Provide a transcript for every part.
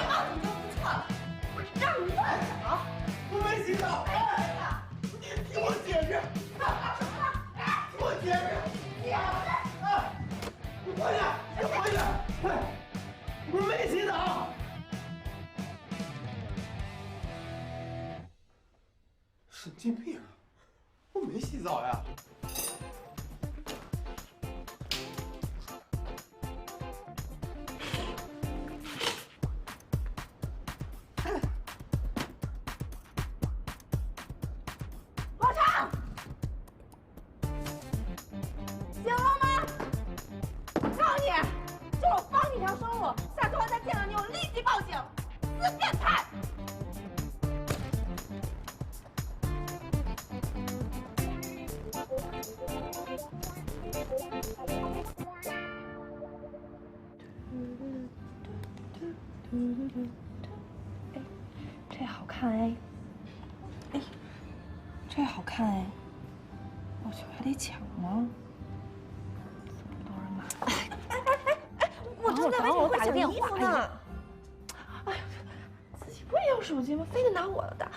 报警就不错了，我让你乱搞。我没洗澡。你听我解释。听我解释。你回去，你回去。我没洗澡。神经病！我没洗澡呀。老常，醒了吗？告诉你，就我帮你条生路，下次我再见到你，我立即报警，死变态！哎，这好看哎！哎，这好看哎！我去，还得抢吗？这么多人买。我正在为你会抢衣服呢。哎呀，自己不也有手机吗？非得拿我的打。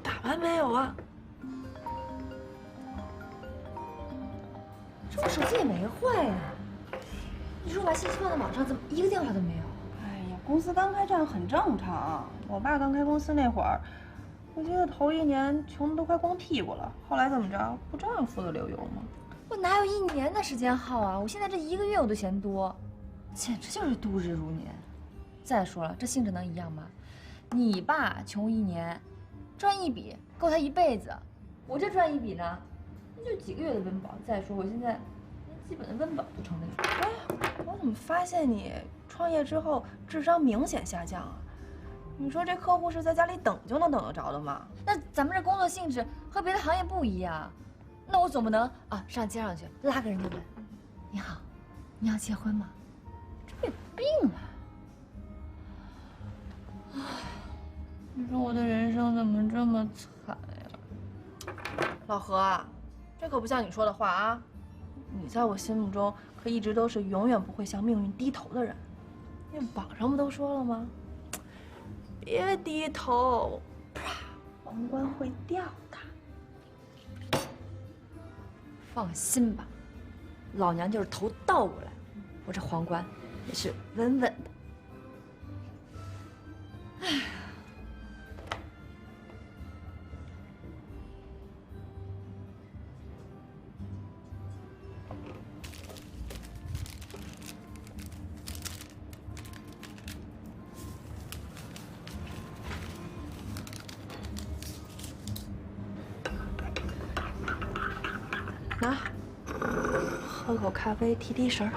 打完没有啊？这我手机也没坏呀。你说我把信息放在网上，怎么一个电话都没有？哎呀，公司刚开这样很正常。我爸刚开公司那会儿，我记得头1年穷的都快光屁股了。后来怎么着，不照样富得流油吗？我哪有1年的时间耗啊？我现在这1个月我都嫌多，简直就是度日如年。再说了，这性质能一样吗？你爸穷1年，赚1笔够他一辈子，我这赚1笔呢，那就几个月的温饱。再说我现在连基本的温饱都成那种。哎，我怎么发现你创业之后智商明显下降啊？你说这客户是在家里等就能等得着的吗？那咱们这工作性质和别的行业不一样，那我总不能啊上街上去拉个人就问：“你好，你要结婚吗？”这有病啊！唉，你说我的人生怎么这么惨呀？老何啊，这可不像你说的话啊！你在我心目中可一直都是永远不会向命运低头的人。那网上不都说了吗？别低头，啪，皇冠会掉的。放心吧，老娘就是头倒过来，我这皇冠也是稳稳的。唉。拿，喝口咖啡提提神儿。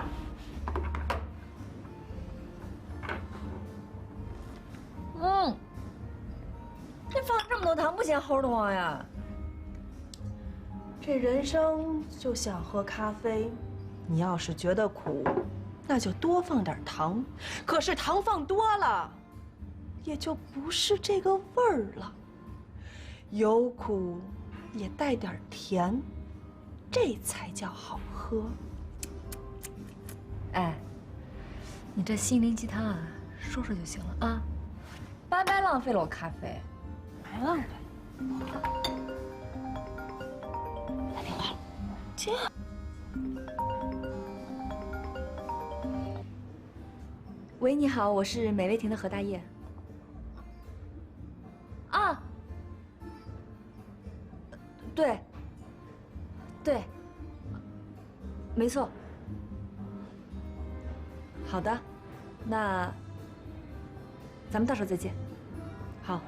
这放这么多糖不嫌齁的慌呀？这人生就像喝咖啡，你要是觉得苦，那就多放点糖。可是糖放多了，也就不是这个味儿了。有苦，也带点甜。这才叫好喝。哎，你这心灵鸡汤啊，说说就行了啊，白白浪费了我咖啡。没浪费。打电话了，接。喂，你好，我是美味亭的何大爷。啊，对。对，没错。好的，那咱们到时候再见。好。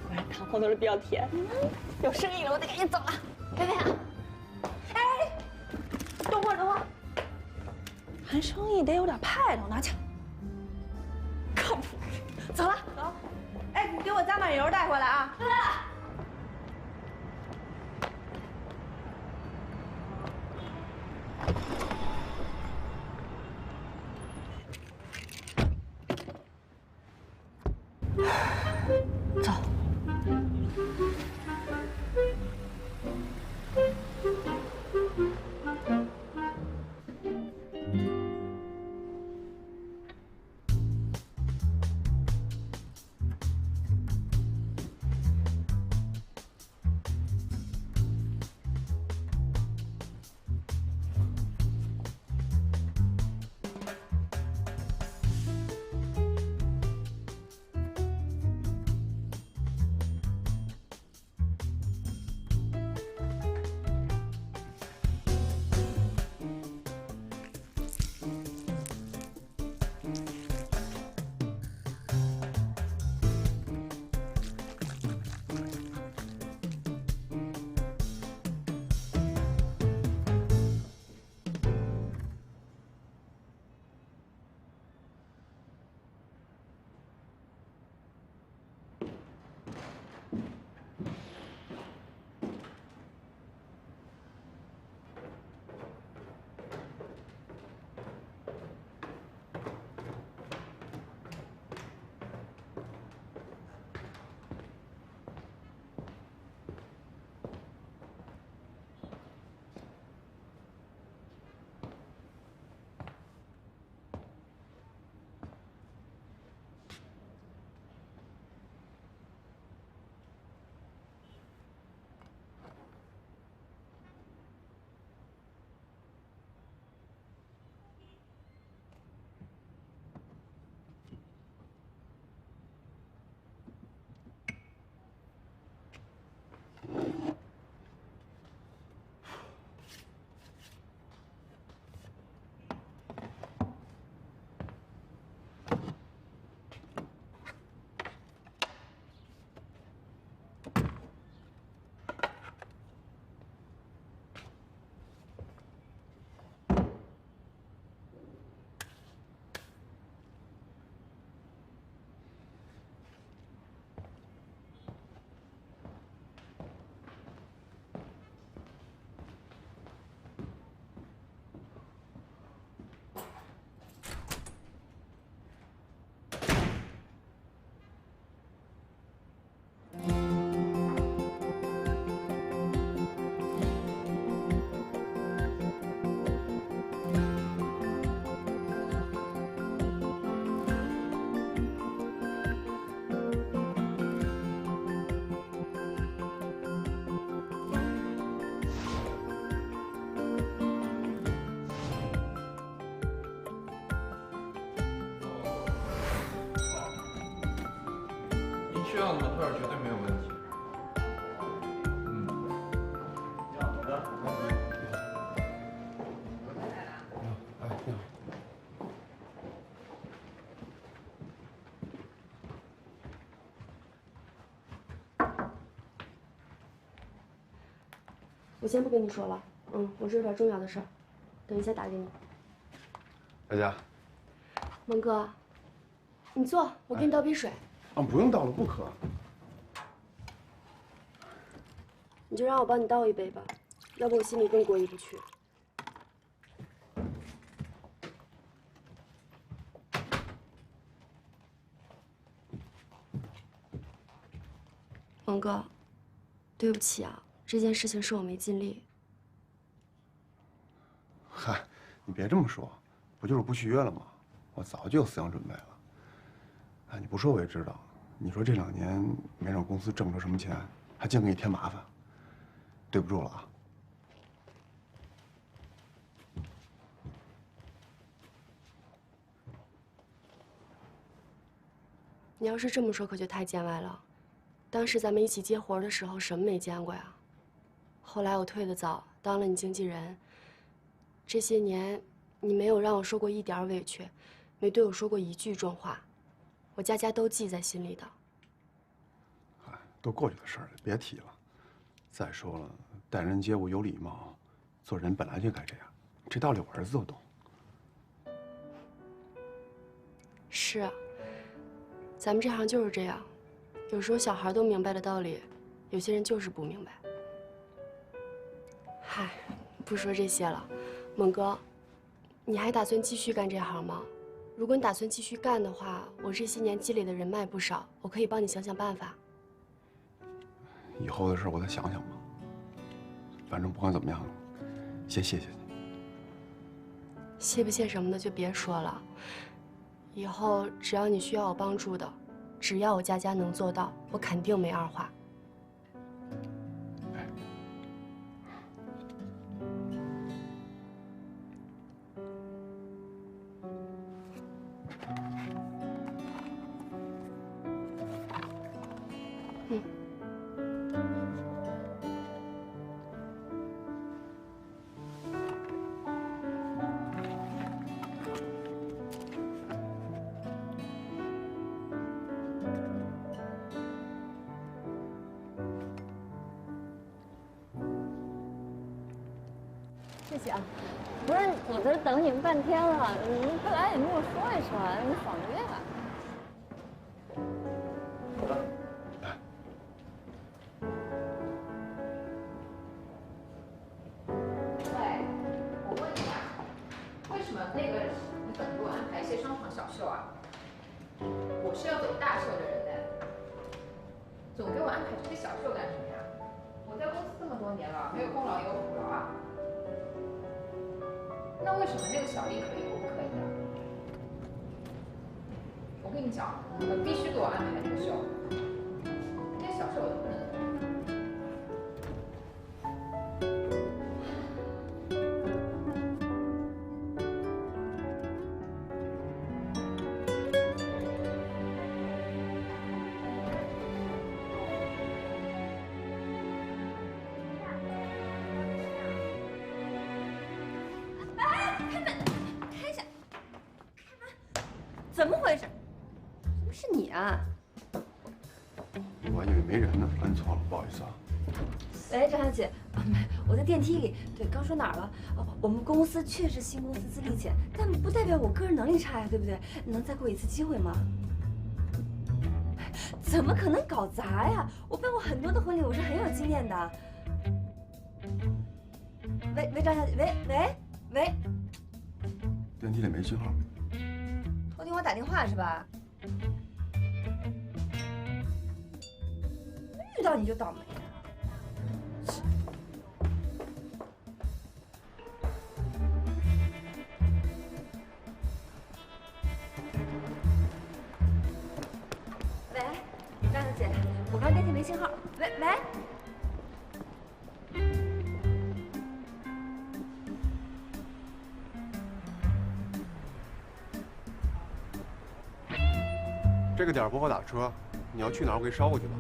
果然糖红豆是比较甜，有生意了，我得赶紧走了，拜拜啊！哎，等会儿，等会儿，谈生意得有点派头，拿去。靠谱。走了，走。哎，你给我加满油带回来啊！来了。走。这样的模特绝对没有问题。你好，董哥。哎，你好。我先不跟你说了，我这有点重要的事儿，等一下打给你。大家，蒙哥，你坐，我给你倒杯水。不用倒了，不渴。你就让我帮你倒一杯吧，要不我心里更过意不去。蒙哥，对不起啊，这件事情是我没尽力。嗨，你别这么说，不就是不续约了吗？我早就有思想准备了。哎，你不说我也知道。你说这2年没让公司挣着什么钱，还净给你添麻烦，对不住了啊。你要是这么说，可就太见外了。当时咱们一起接活的时候，什么没见过呀？后来我退得早，当了你经纪人。这些年，你没有让我受过一点委屈，没对我说过一句重话，我家家都记在心里的。哎，都过去的事儿了，别提了。再说了，待人接物有礼貌，做人本来就该这样，这道理我儿子都懂。是啊，咱们这行就是这样，有时候小孩都明白的道理，有些人就是不明白。嗨，不说这些了，猛哥，你还打算继续干这行吗？如果你打算继续干的话，我这些年积累的人脉不少，我可以帮你想想办法。以后的事我再想想吧。反正不管怎么样，先谢谢你。谢不谢什么的就别说了。以后只要你需要我帮助的，只要我家家能做到，我肯定没二话。谢谢啊，不是我这等你们半天了，你们不来也跟我说一声，你们爽约吧。喂，我问你啊，为什么那个你总给我安排一些商场小秀啊？我是要走大秀的人呢，总给我安排这些小秀干什么呀？我在公司这么多年了，没有功劳也有苦劳啊。那为什么那个小丽可以，我不可以啊？我跟你讲，你们必须给我安排那个秀，那些小秀我都不能做。怎么回事？怎么是你啊？我还以为没人呢，摁错了，不好意思啊。喂，张小姐，没，我在电梯里。对，刚说哪儿了？哦，我们公司确实新公司资历浅，但不代表我个人能力差呀，对不对？能再给我一次机会吗？怎么可能搞砸呀？我办过很多的婚礼，我是很有经验的。喂，张小姐，喂，电梯里没信号。偷听我打电话是吧？遇到你就倒霉啊！喂，张小姐，我刚电梯没信号。喂。这个点不好打车，你要去哪儿？我给你捎过去吧。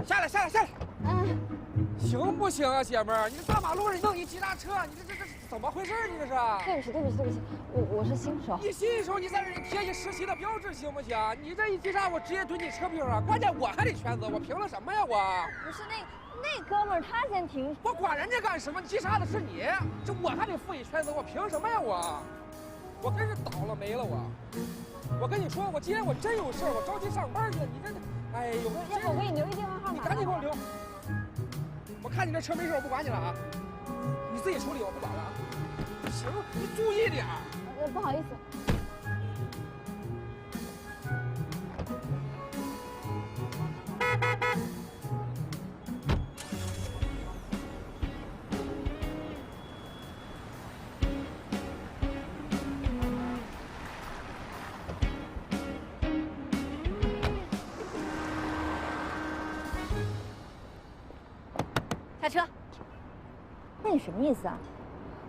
下来，下来，下来！行不行啊，姐们儿？你这大马路上弄一急刹车，你这怎么回事？你这是？对不起，对不起，对不起，我是新手。你新手，你在这里贴一实习的标志行不行？你这一急刹，我直接怼你车票上，关键我还得全责，我凭了什么呀？我不是那哥们儿他先停，我管人家干什么？急刹的是你，这我还得负一全责，我凭什么呀？我真是倒了霉了我跟你说，我今天我真有事儿，我着急上班去了。你这，哎呦，要不我给你留一电话号码？你赶紧给我留。我看你这车没事，我不管你了啊，你自己处理，我不管了啊。行，你注意点儿。不好意思。下车。那你什么意思啊？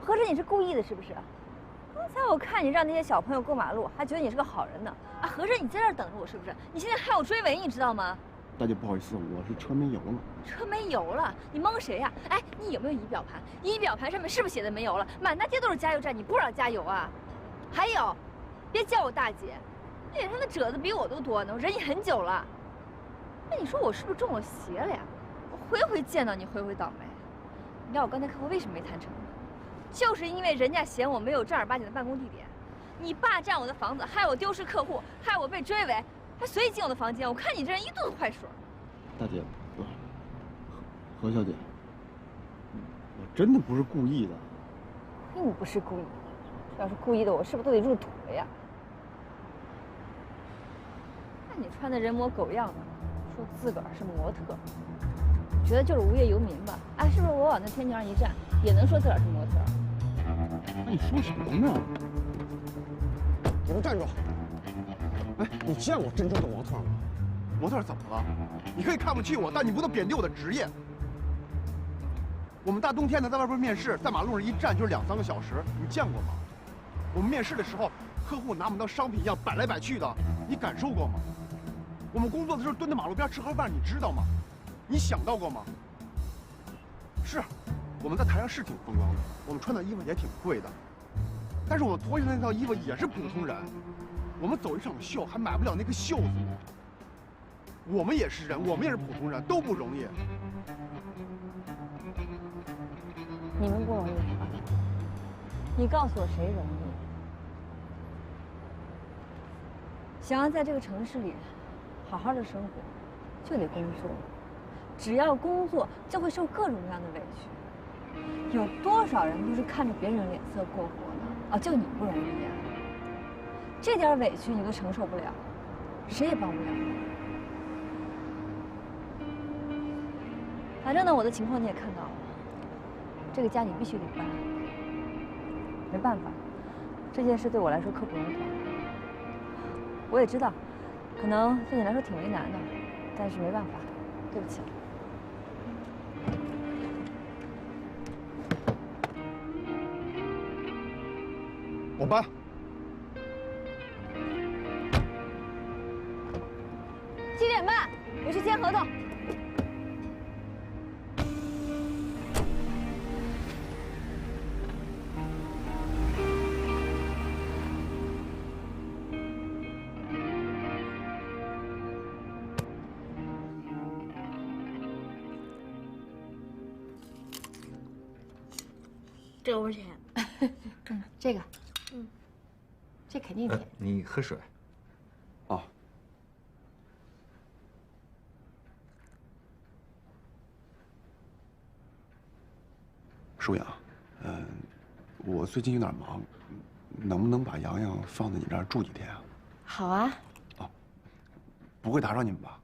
合着你是故意的，是不是？刚才我看你让那些小朋友过马路，还觉得你是个好人呢。啊，合着你在这儿等着我，是不是？你现在害我追尾，你知道吗？大姐，不好意思，我是车没油了。车没油了？你蒙谁呀？哎，你有没有仪表盘？仪表盘上面是不是写的没油了？满大街都是加油站，你不知道加油啊？还有，别叫我大姐，你脸上的褶子比我都多呢，我忍你很久了。那你说我是不是中了邪了呀？我回回见到你，回回倒霉。你知道我刚才客户为什么没谈成吗？就是因为人家嫌我没有正儿八经的办公地点，你霸占我的房子，害我丢失客户，害我被追尾，还随意进我的房间。我看你这人一肚子坏水。大姐，何小姐，我真的不是故意的。并不是故意的，要是故意的，我是不是都得入土了呀？看你穿的人模狗样的，说自个儿是模特。觉得就是无业游民吧？哎，是不是我往那天桥上一站，也能说自个儿是模特？那你说什么呢？你们站住！哎，你见过真正的模特吗？模特怎么了？你可以看不起我，但你不能贬低我的职业。我们大冬天的在外边面试，在马路上一站就是2、3个小时，你见过吗？我们面试的时候，客户拿我们当商品一样摆来摆去的，你感受过吗？我们工作的时候蹲在马路边吃盒饭，你知道吗？你想到过吗？是，我们在台上是挺风光的，我们穿的衣服也挺贵的，但是我们脱下那套衣服也是普通人，我们走一场秀还买不了那个袖子呢。我们也是人，我们也是普通人，都不容易。你们不容易是吧？你告诉我谁容易？想要在这个城市里好好的生活，就得工作。只要工作，就会受各种各样的委屈。有多少人都是看着别人脸色过活的啊？就你不容易呀！这点委屈你都承受不了，谁也帮不了你。反正呢，我的情况你也看到了，这个家你必须得搬。没办法，这件事对我来说刻不容缓。我也知道，可能对你来说挺为难的，但是没办法，对不起。我搬。签合同。这多少钱？这个，这肯定甜。你喝水。哦，舒雅，我最近有点忙，能不能把洋洋放在你这儿住几天啊？好啊。哦，不会打扰你们吧？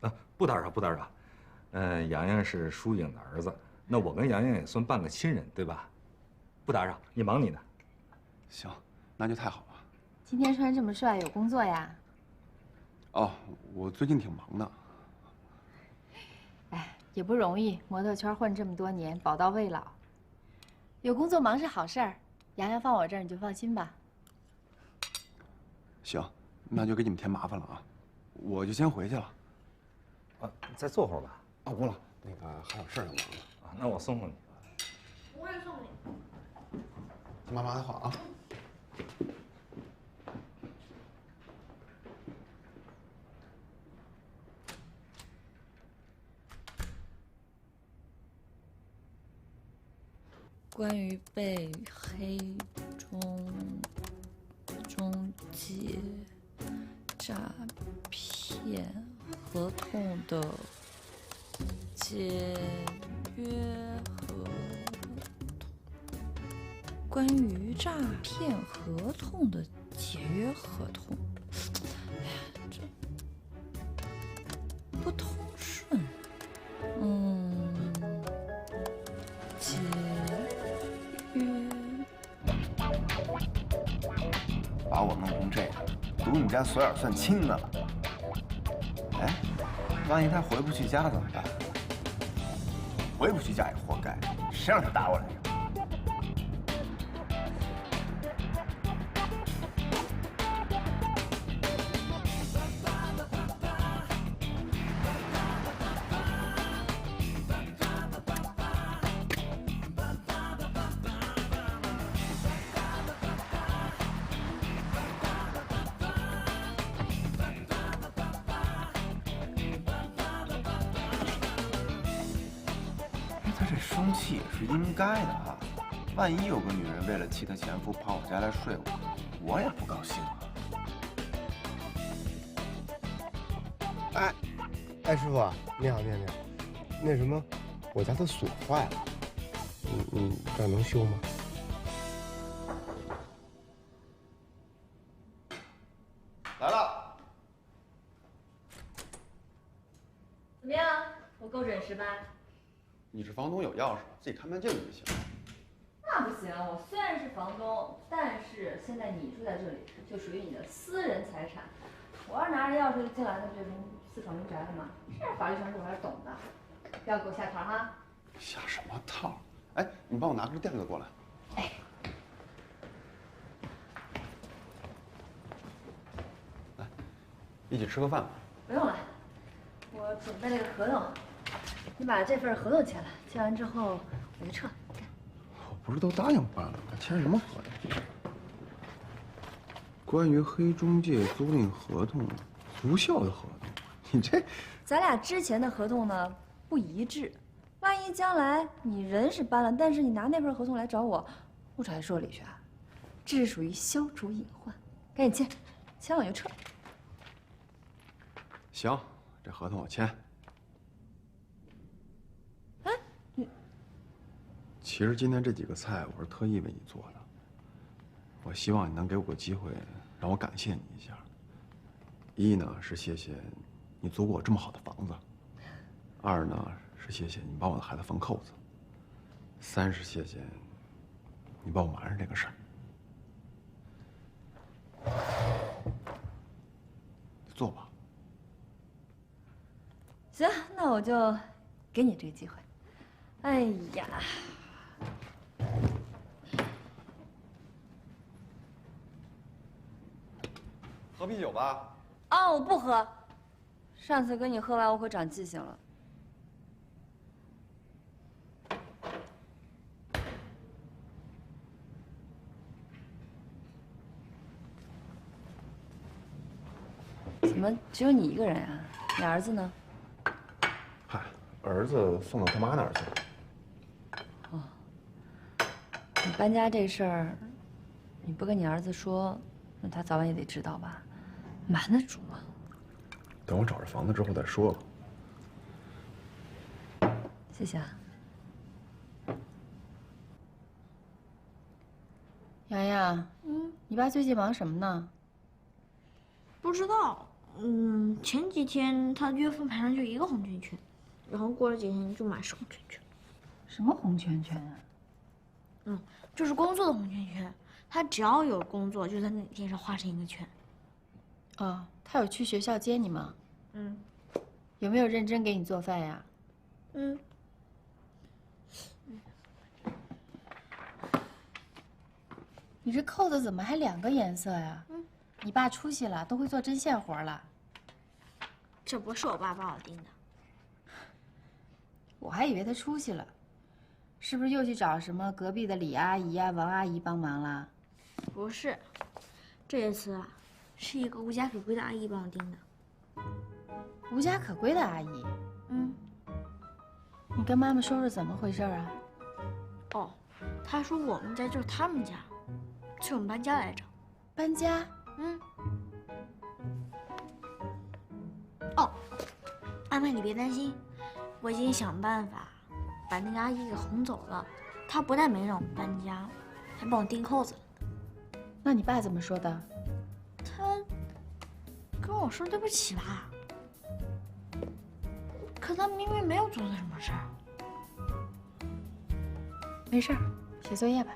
啊，不打扰，不打扰。洋洋是疏影的儿子，那我跟洋洋也算半个亲人，对吧？不打扰，你忙你的。行，那就太好了。今天穿这么帅，有工作呀？哦，我最近挺忙的。哎，也不容易，模特圈混这么多年，宝刀未老。有工作忙是好事儿，洋洋放我这儿你就放心吧。行，那就给你们添麻烦了啊，我就先回去了。啊，再坐会儿吧。啊，不了，那个还有事儿要忙呢。啊，那我送送你。我也送你。听妈妈的话啊。关于被黑中介诈骗合同的解约合同，关于诈骗合同的解约合同，哎呀，这不通顺，解约。把我弄成这样，赌你们家索眼算亲的了。哎，万一他回不去家怎么办？回不去家也活该，谁让他打我来着？他这生气也是应该的啊！万一有个女人为了气他前夫跑我家来睡我也不高兴啊！哎，师傅，你好，你好，你好。那什么，我家的锁坏了，你这儿能修吗？来了，怎么样？我够准时吧？你是房东有钥匙，自己看门进去就行。那不行，我虽然是房东，但是现在你住在这里，就属于你的私人财产。我要是拿着钥匙进来，那不就成私闯民宅了吗？这法律常识我还是懂的，不要给我下套哈。下什么套？哎，你帮我拿根垫子过来。哎，来，一起吃个饭吧。不用了，我准备了个合同，你把这份合同签了，签完之后我就撤。我不是都答应办了吗？签什么合同？关于黑中介租赁合同，无效的合同，你这……咱俩之前的合同呢不一致，万一将来你人是搬了，但是你拿那份合同来找我，我这还说理去啊？这是属于消除隐患，赶紧签，签完我就撤。行，这合同我签。哎，你其实今天这几个菜我是特意为你做的，我希望你能给我个机会，让我感谢你一下。一呢是谢谢你租过我这么好的房子，二呢是谢谢你帮我的孩子缝扣子，三是谢谢你帮我瞒着这个事儿。坐吧。行，那我就给你这个机会。哎呀，喝啤酒吧。哦，我不喝，上次跟你喝完，我可长记性了。怎么只有你一个人啊？你儿子呢？嗨，儿子送到他妈那儿去了。哦，你搬家这事儿，你不跟你儿子说，那他早晚也得知道吧？瞒得住吗？等我找着房子之后再说吧。谢谢啊。洋洋，你爸最近忙什么呢？不知道，前几天他月份盘上就一个红圈圈，然后过了几天就满是红圈圈。什么红圈圈啊？就是工作的红圈圈，他只要有工作，就在那天上画成一个圈。哦，他有去学校接你吗？有没有认真给你做饭呀？你这扣子怎么还2个颜色呀？你爸出息了，都会做针线活了。这不是我爸帮我订的。我还以为他出息了，是不是又去找什么隔壁的李阿姨呀、王阿姨帮忙了？不是，这一次啊，是一个无家可归的阿姨帮我订的。无家可归的阿姨。你跟妈妈说说怎么回事啊？哦，她说我们家就是他们家，催我们搬家来着。搬家？哦，阿妹你别担心，我已经想办法把那个阿姨给哄走了。她不但没让我搬家，还帮我钉扣子了。那你爸怎么说的？他跟我说对不起吧，可他明明没有做错什么事儿。没事儿，写作业吧。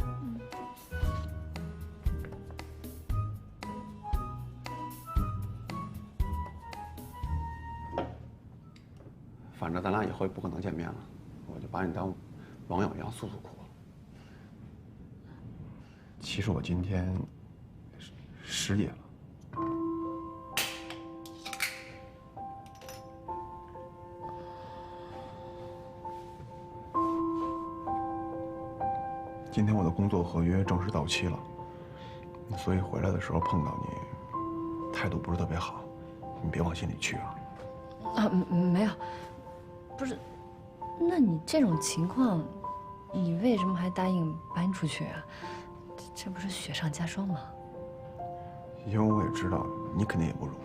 反正咱俩以后也不可能见面了，我就把你当网友一样诉诉苦。其实我今天失业了。今天我的工作合约正式到期了，所以回来的时候碰到你，态度不是特别好，你别往心里去啊。啊，没有，不是，那你这种情况，你为什么还答应搬出去啊？这不是雪上加霜吗？因为我也知道你肯定也不容易。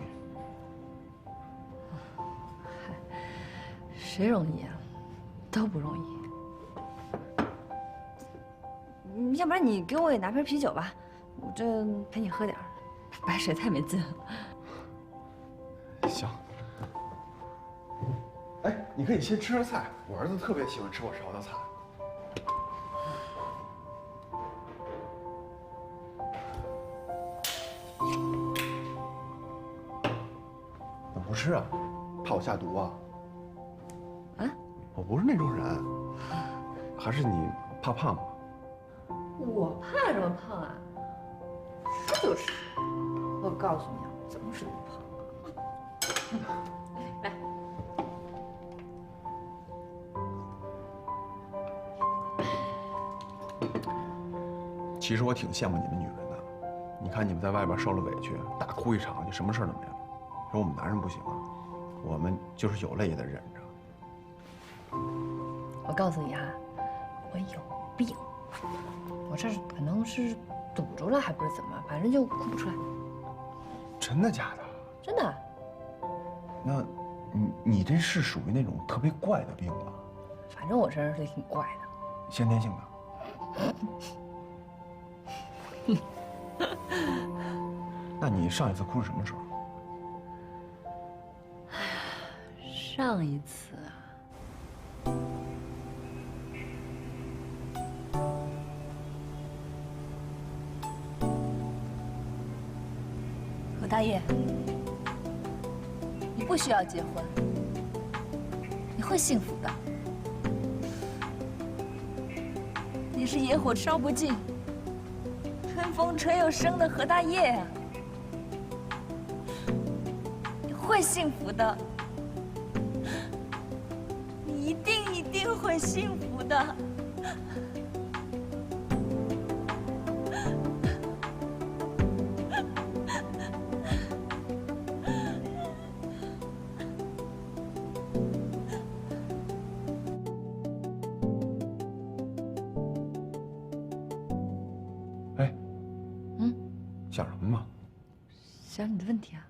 谁容易啊？都不容易。要不然你给我也拿瓶啤酒吧，我这陪你喝点儿，白水太没劲了。行。哎，你可以先吃着菜，我儿子特别喜欢吃我烧的菜。怎么不吃啊？怕我下毒啊？啊？我不是那种人，还是你怕胖吗？我怕什么胖啊？吃就吃。我告诉你啊，怎么是不胖？来。其实我挺羡慕你们女人的，你看你们在外边受了委屈，大哭一场就什么事都没了。说我们男人不行啊，我们就是有泪也得忍着。我告诉你啊，我有病，我这可能是堵住了，还不是怎么，反正就哭不出来。真的假的？真的。那，你这是属于那种特别怪的病吧？反正我这人是挺怪的。先天性的。那你上一次哭是什么时候？上一次啊，何大爷，你不需要结婚，你会幸福的。你是野火烧不尽，春风吹又生的何大爷啊！你会幸福的。幸福的。哎，想什么呢？想你的问题啊。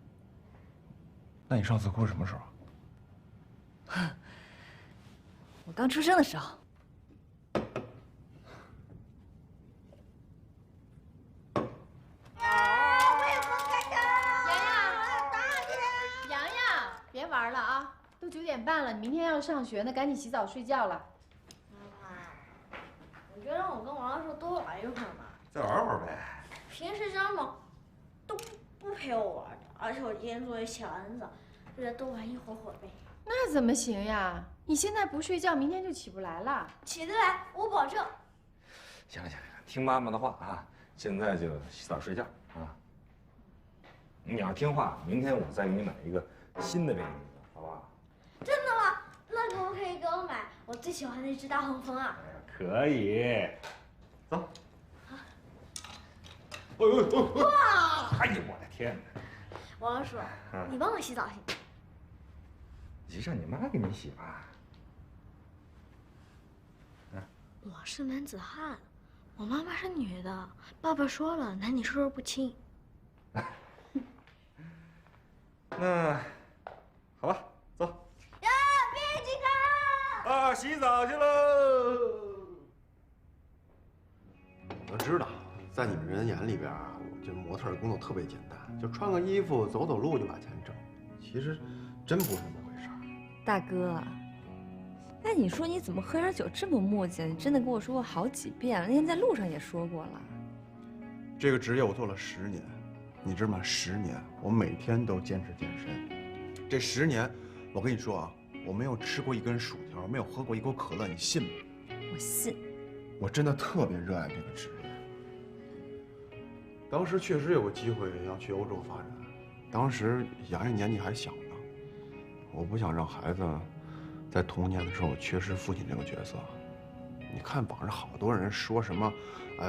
那你上次哭是什么时候？我刚出生的时候。洋洋，别玩了啊！都9点半了，你明天要上学呢，赶紧洗澡睡觉了。妈，你就让我跟王教授多玩一会儿嘛。再玩会儿呗。平时张猛都不陪我玩的，而且我今天作业写完早，就再多玩一会儿呗。那怎么行呀？你现在不睡觉，明天就起不来了。起得来，我保证。行了行了，听妈妈的话啊，现在就洗澡睡觉啊。你要听话，明天我再给你买一个新的便衣服，好不好？真的吗？那可不可以给我买我最喜欢的那只大黄蜂啊？可以，走。哇！哎呦我的天哪！王叔，你帮我洗澡行吗？你让你妈给你洗吧。我是男子汉，我妈妈是女的，爸爸说了，男女授受不亲。那好吧，走。呀，别警察！啊，洗澡去喽。我知道，在你们人眼里边啊，我这模特工作特别简单，就穿个衣服、走走路就把钱挣。其实，真不是那么回事儿。大哥，哎，你说你怎么喝点酒这么磨叽？你真的跟我说过好几遍了，那天在路上也说过了。这个职业我做了10年，你知道吗？10年，我每天都坚持健身。这10年，我跟你说啊，我没有吃过一根薯条，没有喝过一口可乐，你信吗？我信。我真的特别热爱这个职业。当时确实有个机会要去欧洲发展，当时洋洋年纪还小呢，我不想让孩子在童年的时候缺失父亲这个角色。你看网上好多人说什么，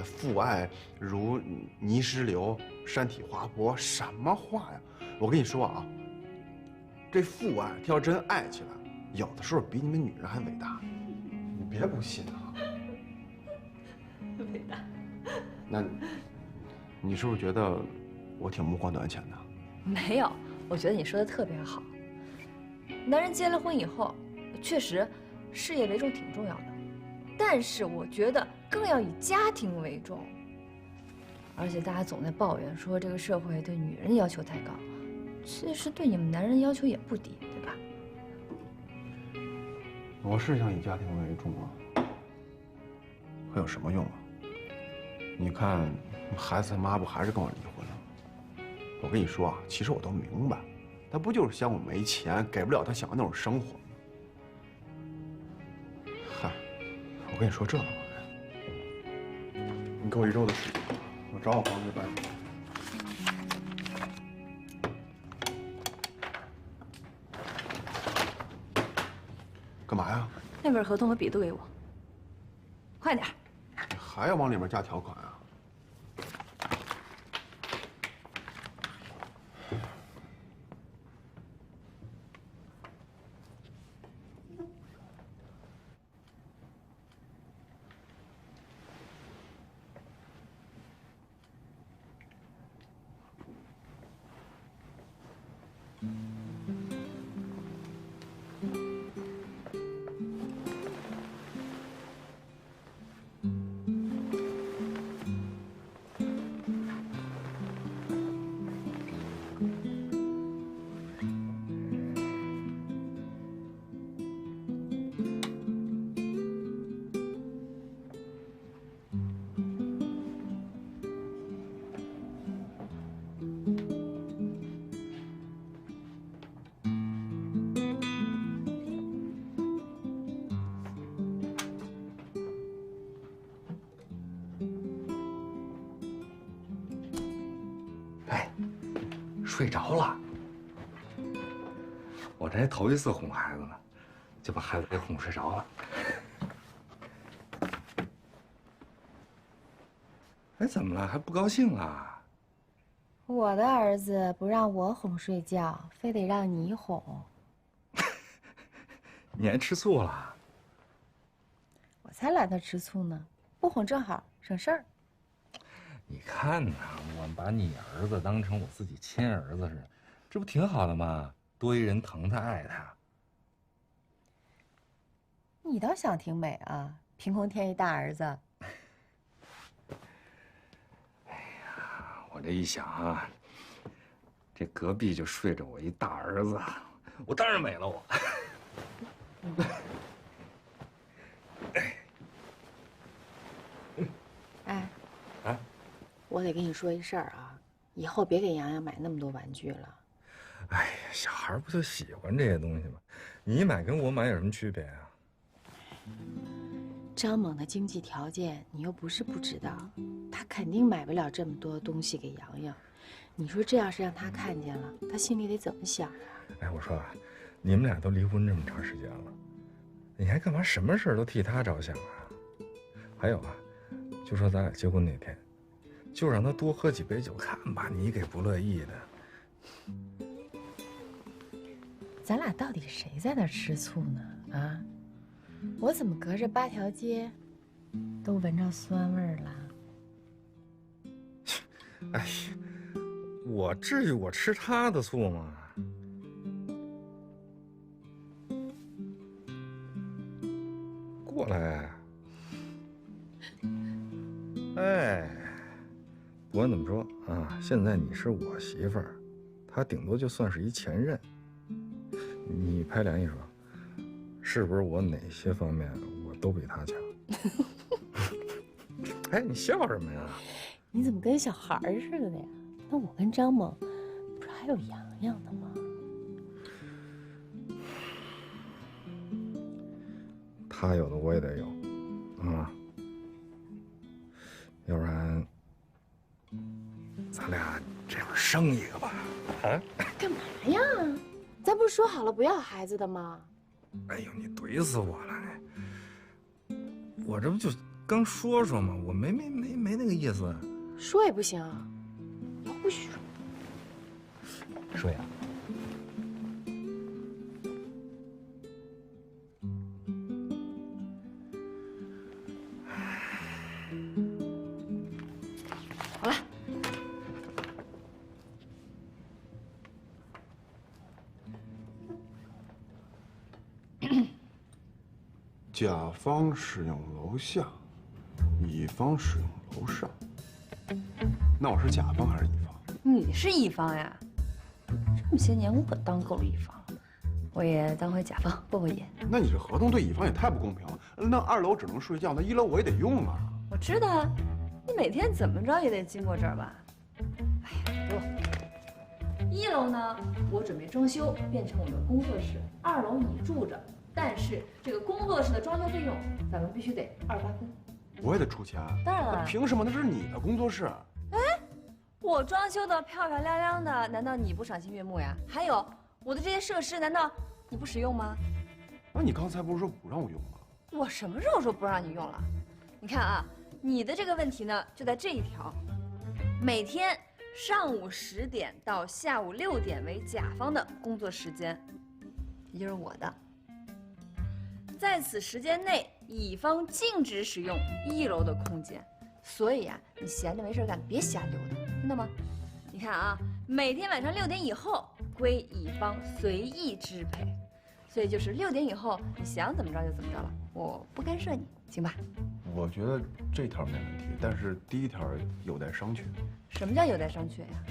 父爱如泥石流，山体滑坡，什么话呀？我跟你说啊，这父爱他要真爱起来，有的时候比你们女人还伟大。你别不信啊。伟大。那，你是不是觉得我挺目光短浅的？没有，我觉得你说的特别好。男人结了婚以后，确实事业为重挺重要的，但是我觉得更要以家庭为重。而且大家总在抱怨说这个社会对女人要求太高，其实对你们男人要求也不低，对吧？我是想以家庭为重啊，可有什么用啊？你看，孩子他妈不还是跟我离婚了？我跟你说啊，其实我都明白，他不就是嫌我没钱，给不了他想要那种生活吗？嗨，我跟你说这干嘛呀？你给我1周的时间，我找我房子办。干嘛呀？那份合同和笔都给我，快点。你还要往里面加条款啊？睡着了，我这还头一次哄孩子呢，就把孩子给哄睡着了。哎，怎么了？还不高兴啊？我的儿子不让我哄睡觉，非得让你哄。你还吃醋了？我才懒得吃醋呢，不哄正好省事儿。你看呐，我把你儿子当成我自己亲儿子似的，这不挺好的吗？多一人疼他爱他。你倒想挺美啊，凭空添一大儿子。我这一想啊，这隔壁就睡着我一大儿子，我当然美了我。哎，啊，我得跟你说一事儿啊，以后别给洋洋买那么多玩具了。哎呀，小孩不就喜欢这些东西吗？你买跟我买有什么区别啊？张猛的经济条件你又不是不知道，他肯定买不了这么多东西给洋洋。你说这要是让他看见了，他心里得怎么想啊？哎，我说啊，你们俩都离婚这么长时间了，你还干嘛什么事都替他着想啊？还有啊，就说咱俩结婚那天，就让他多喝几杯酒看吧，你给不乐意的。咱俩到底谁在那儿吃醋呢？啊，我怎么隔着8条街都闻着酸味儿了？哎呀，我至于我吃他的醋吗？过来。哎，不管怎么说啊，现在你是我媳妇儿，他顶多就算是一前任。你拍两一说，是不是我哪些方面我都比他强？哎，你笑什么呀？你怎么跟小孩儿似的呀？那我跟张猛，不是还有洋洋呢吗？他有的我也得有，啊，要不然咱俩这会儿生一个吧？啊？干嘛呀？咱不是说好了不要孩子的吗？哎呦，你怼死我了！我这不就刚说说吗？我没那个意思。说也不行啊，不许说。说呀。好了。甲方使用楼下，乙方使用楼上。那我是甲方还是乙方？你是乙方呀，这么些年我可当够了乙方，我也当回甲方过过瘾。那你这合同对乙方也太不公平了。那2楼只能睡觉，那1楼我也得用啊。我知道啊，你每天怎么着也得经过这儿吧？哎呀，给我！1楼呢，我准备装修变成我的工作室；2楼你住着，但是这个工作室的装修费用咱们必须得2八分。我也得出钱。当然了。凭什么？那是你的工作室。哎，我装修的漂漂亮亮的，难道你不赏心悦目呀？还有我的这些设施，难道你不使用吗？那你刚才不是说不让我用吗？我什么时候说不让你用了？你看啊，你的这个问题呢，就在这一条：每天上午10点到下午6点为甲方的工作时间，也就是我的。在此时间内，乙方禁止使用1楼的空间。所以啊，你闲着没事干，别瞎溜达，听到吗？你看啊，每天晚上6点以后归乙方随意支配，所以就是6点以后，你想怎么着就怎么着了，我不干涉你，行吧？我觉得这条没问题，但是第1条有待商榷。什么叫有待商榷呀？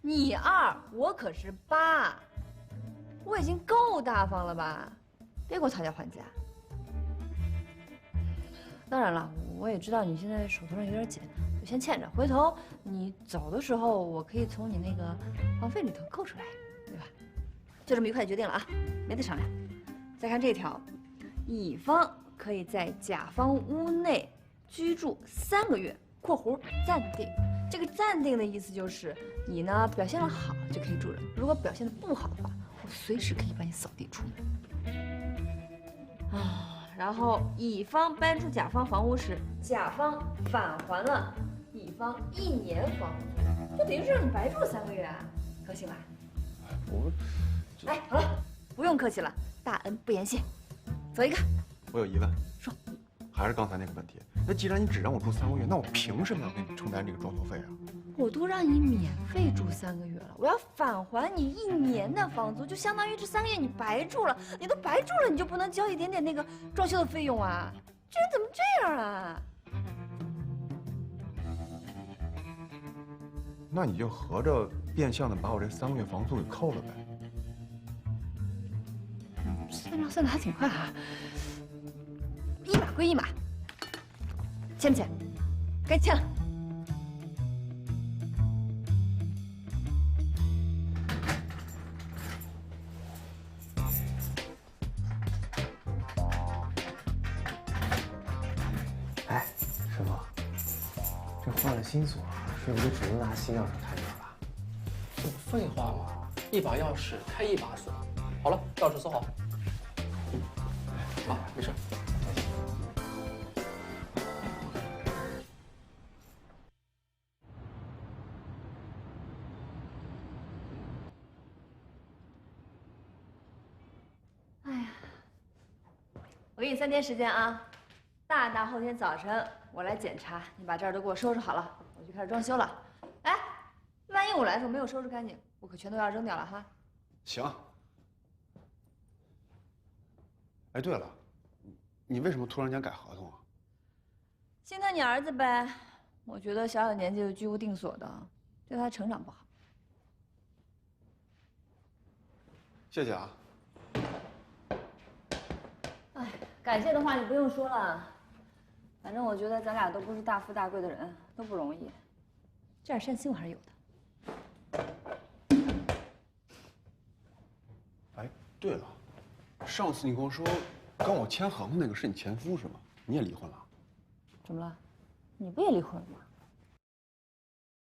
你2，我可是8，我已经够大方了吧？别给我讨价还价。当然了，我也知道你现在手头上有点紧，就先欠着。回头你走的时候，我可以从你那个房费里头扣出来，对吧？就这么愉快的决定了啊，没得商量。再看这条，乙方可以在甲方屋内居住3个月（括弧暂定）。这个暂定的意思就是你呢表现得好就可以住着，如果表现得不好的话，我随时可以把你扫地出门。然后乙方搬出甲方房屋时，甲方返还了方1年房租，就等于是让你白住了3个月啊，高兴吧？我，哎，好了，不用客气了，大恩不言谢，走一个。我有疑问。说。还是刚才那个问题，那既然你只让我住3个月，那我凭什么要给你承担这个装修费啊？我都让你免费住3个月了，我要返还你1年的房租，就相当于这3个月你白住了，你都白住了，你就不能交一点点那个装修的费用啊？这人怎么这样啊？那你就合着变相的把我这3个月房租给扣了呗？算的还挺快啊，一码归一码，签不签？该签了。哎，师傅，这换了新锁，是不是只能拿新钥匙开门了？这不废话吗？一把钥匙开一把锁。好了，钥匙收好。啊，没事。哎呀，我给你3天时间啊，大后天早晨我来检查，你把这儿都给我收拾好了，我就开始装修了。哎，万一我来的时候没有收拾干净，我可全都要扔掉了哈。行。哎，对了，你为什么突然间改合同啊？心疼你儿子呗，我觉得小年纪就居无定所的，对他成长不好。谢谢啊。哎，感谢的话你不用说了，反正我觉得咱俩都不是大富大贵的人，都不容易，这点善心我还是有的。哎，对了，上次你跟我说跟我签合同那个是你前夫是吗？你也离婚了？怎么了？你不也离婚了吗？